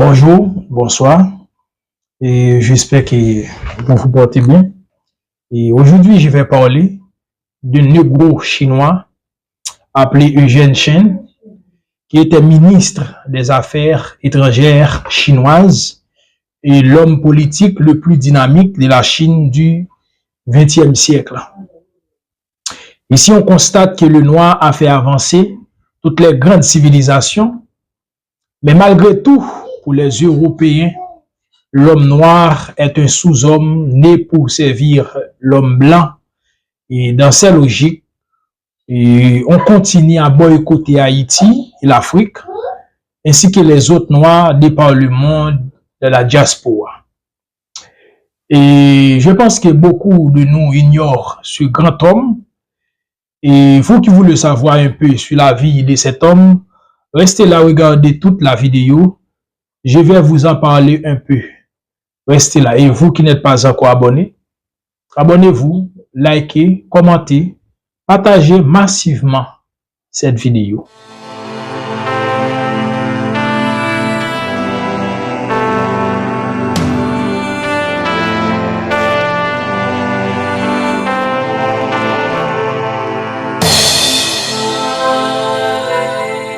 Bonjour, bonsoir, et j'espère que vous vous portez bien. Et aujourd'hui, je vais parler d'un négro chinois appelé Eugène Chen, qui était ministre des Affaires étrangères chinoises et l'homme politique le plus dynamique de la Chine du XXe siècle. Ici, on constate que le noir a fait avancer toutes les grandes civilisations, mais malgré tout, pour les Européens, l'homme noir est un sous-homme né pour servir l'homme blanc. Et dans ces logiques, on continue à boycotter Haïti et l'Afrique, ainsi que les autres noirs de par le monde de la diaspora. Et je pense que beaucoup de nous ignorent ce grand homme. Et vous qui voulez savoir un peu sur la vie de cet homme, restez là, regardez toute la vidéo. Je vais vous en parler un peu. Restez là. Et vous qui n'êtes pas encore abonné, abonnez-vous, likez, commentez, partagez massivement cette vidéo.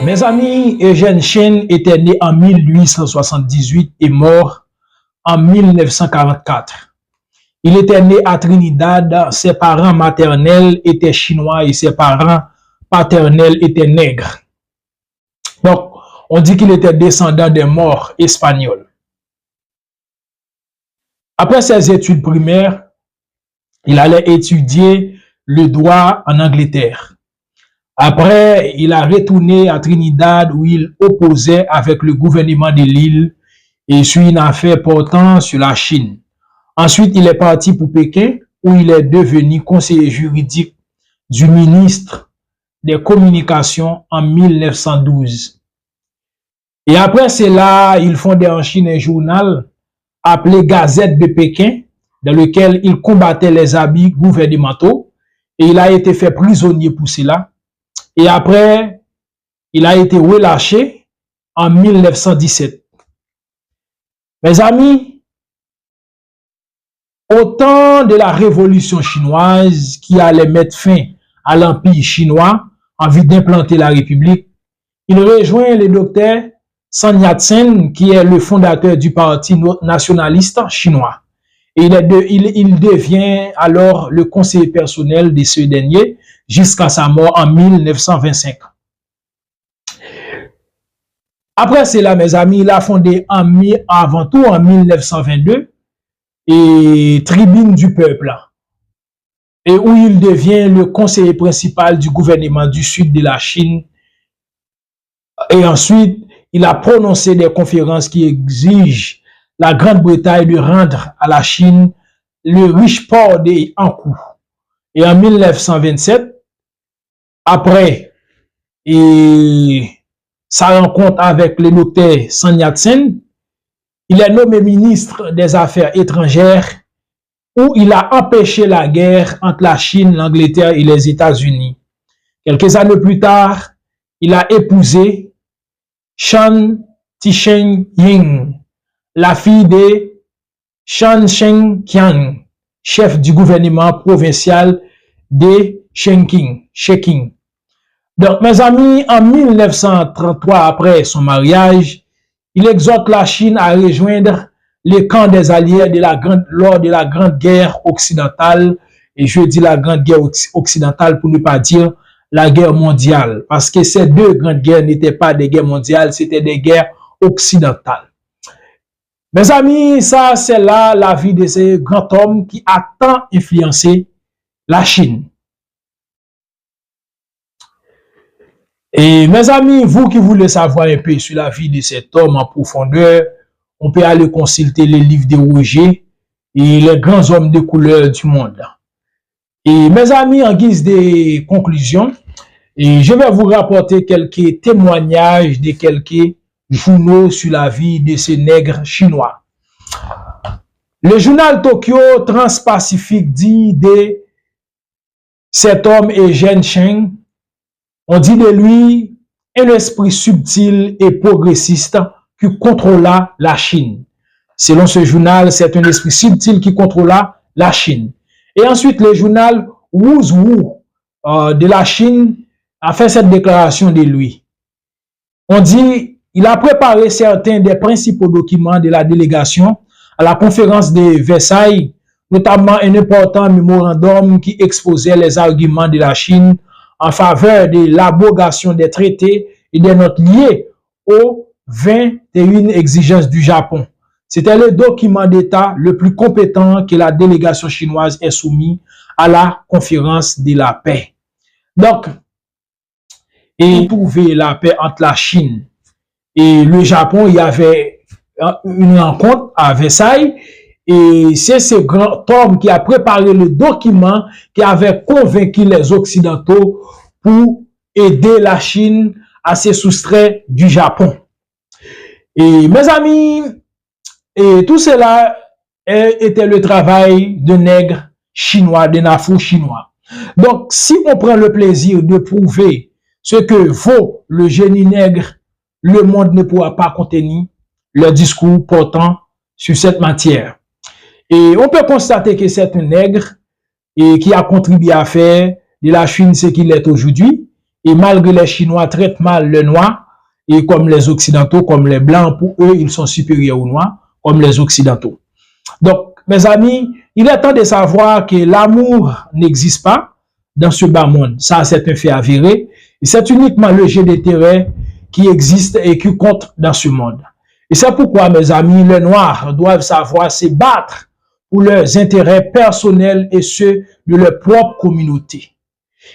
Mes amis, Eugène Chen était né en 1878 et mort en 1944. Il était né à Trinidad, ses parents maternels étaient chinois et ses parents paternels étaient nègres. Donc, on dit qu'il était descendant des Maures espagnols. Après ses études primaires, il allait étudier le droit en Angleterre. Après, il a retourné à Trinidad où il opposait avec le gouvernement de l'île et sur une affaire portant sur la Chine. Ensuite, il est parti pour Pékin où il est devenu conseiller juridique du ministre des Communications en 1912. Et après cela, il fondait en Chine un journal appelé Gazette de Pékin dans lequel il combattait les habits gouvernementaux et il a été fait prisonnier pour cela. Et après, il a été relâché en 1917. Mes amis, au temps de la révolution chinoise qui allait mettre fin à l'empire chinois en vue d'implanter la République, il rejoint le docteur Sun Yat-sen qui est le fondateur du parti nationaliste chinois. Et il devient alors le conseiller personnel de ce dernier jusqu'à sa mort en 1925. Après cela, mes amis, il a fondé avant tout en 1922 et Tribune du Peuple, et où il devient le conseiller principal du gouvernement du sud de la Chine. Et ensuite, il a prononcé des conférences qui exigent la Grande-Bretagne de rendre à la Chine le riche port de Hankou. Et en 1927, après sa rencontre avec le docteur Sun Yat-sen, il est nommé ministre des Affaires étrangères où il a empêché la guerre entre la Chine, l'Angleterre et les États-Unis. Quelques années plus tard, il a épousé Shan Tisheng-ying, la fille de Shan Sheng-qiang, chef du gouvernement provincial de Sheqing. Donc, mes amis, en 1933, après son mariage, il exhorte la Chine à rejoindre les camps des alliés lors de la Grande Guerre occidentale. Et je dis la Grande Guerre occidentale pour ne pas dire la guerre mondiale. Parce que ces deux grandes guerres n'étaient pas des guerres mondiales, c'était des guerres occidentales. Mes amis, ça c'est là la vie de ce grand homme qui a tant influencé la Chine. Et mes amis, vous qui voulez savoir un peu sur la vie de cet homme en profondeur, on peut aller consulter les livres de Roger et les grands hommes de couleur du monde. Et mes amis, en guise de conclusion, je vais vous rapporter quelques témoignages de quelques journaux sur la vie de ce nègre chinois. Le journal Tokyo Trans-Pacifique dit de cet homme Eugène Chen, on dit de lui un esprit subtil et progressiste qui contrôla la Chine. Selon ce journal, c'est un esprit subtil qui contrôla la Chine. Et ensuite, le journal Wuzhu de la Chine a fait cette déclaration de lui. On dit, il a préparé certains des principaux documents de la délégation à la conférence de Versailles, notamment un important mémorandum qui exposait les arguments de la Chine en faveur de l'abrogation des traités et des notes liées aux 21 exigences du Japon. C'était le document d'État le plus compétent que la délégation chinoise ait soumis à la conférence de la paix. Donc, et pour trouver la paix entre la Chine et le Japon, il y avait une rencontre à Versailles et c'est ce grand homme qui a préparé le document qui avait convaincu les Occidentaux pour aider la Chine à se soustraire du Japon. Et mes amis, et tout cela était le travail de nègres chinois, de nafous chinois. Donc, si on prend le plaisir de prouver ce que vaut le génie nègre, le monde ne pourra pas contenir le discours portant sur cette matière. Et on peut constater que c'est un nègre et qui a contribué à faire de la Chine ce qu'il est aujourd'hui. Et malgré les Chinois traitent mal le noir, et comme les Occidentaux, comme les Blancs, pour eux, ils sont supérieurs aux Noirs, comme les Occidentaux. Donc, mes amis, il est temps de savoir que l'amour n'existe pas dans ce bas monde. Ça, c'est un fait avéré. Et c'est uniquement le jeu d'intérêt qui existe et qui compte dans ce monde. Et c'est pourquoi, mes amis, les Noirs doivent savoir se battre pour leurs intérêts personnels et ceux de leur propre communauté.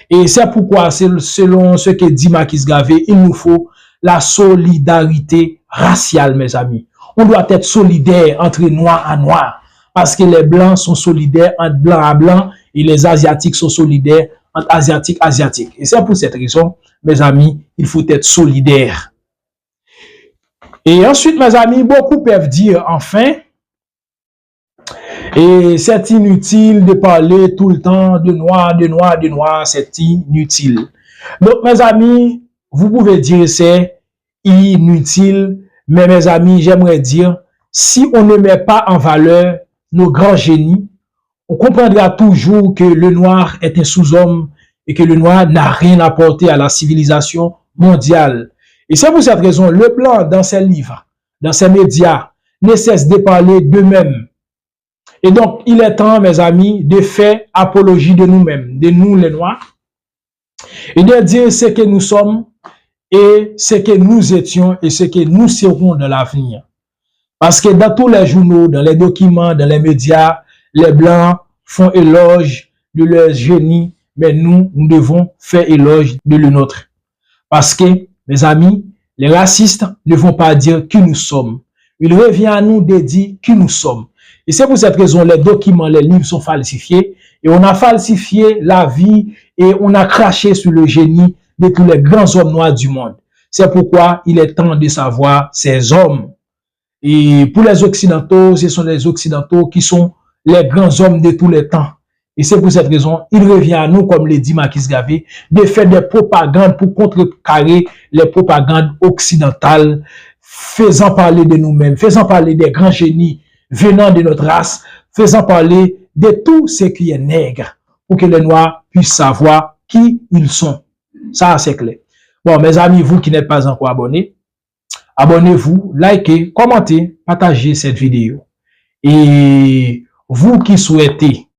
Et c'est pourquoi, selon ce que dit Marquis Garvey, il nous faut la solidarité raciale, mes amis. On doit être solidaire entre noirs à noirs, parce que les blancs sont solidaires entre blancs à blancs et les asiatiques sont solidaires entre asiatiques à asiatiques. Et c'est pour cette raison, mes amis, il faut être solidaire. Et ensuite, mes amis, beaucoup peuvent dire, enfin, et c'est inutile de parler tout le temps de noir, de noir, de noir, c'est inutile. Donc, mes amis, vous pouvez dire c'est inutile, mais mes amis, j'aimerais dire, si on ne met pas en valeur nos grands génies, on comprendra toujours que le noir est un sous-homme et que le noir n'a rien apporté à la civilisation mondiale. Et c'est pour cette raison, le blanc, dans ses livres, dans ses médias, ne cesse de parler d'eux-mêmes. Et donc, il est temps, mes amis, de faire apologie de nous-mêmes, de nous les noirs, et de dire ce que nous sommes, et ce que nous étions, et ce que nous serons dans l'avenir. Parce que dans tous les journaux, dans les documents, dans les médias, les Blancs font éloge de leur génie, mais nous devons faire éloge de le nôtre. Parce que, mes amis, les racistes ne vont pas dire qui nous sommes. Il revient à nous de dire qui nous sommes. Et c'est pour cette raison, les documents, les livres sont falsifiés. Et on a falsifié la vie et on a craché sur le génie de tous les grands hommes noirs du monde. C'est pourquoi il est temps de savoir ces hommes. Et pour les Occidentaux, ce sont les Occidentaux qui sont les grands hommes de tous les temps. Et c'est pour cette raison, il revient à nous, comme le dit Marquis Garvey, de faire des propagandes pour contrecarrer les propagandes occidentales, faisant parler de nous-mêmes, faisant parler des grands génies venant de notre race, faisant parler de tout ce qui est nègre, pour que les Noirs puissent savoir qui ils sont. Ça, c'est clair. Bon, mes amis, vous qui n'êtes pas encore abonnés, abonnez-vous, likez, commentez, partagez cette vidéo. Et vous qui souhaitez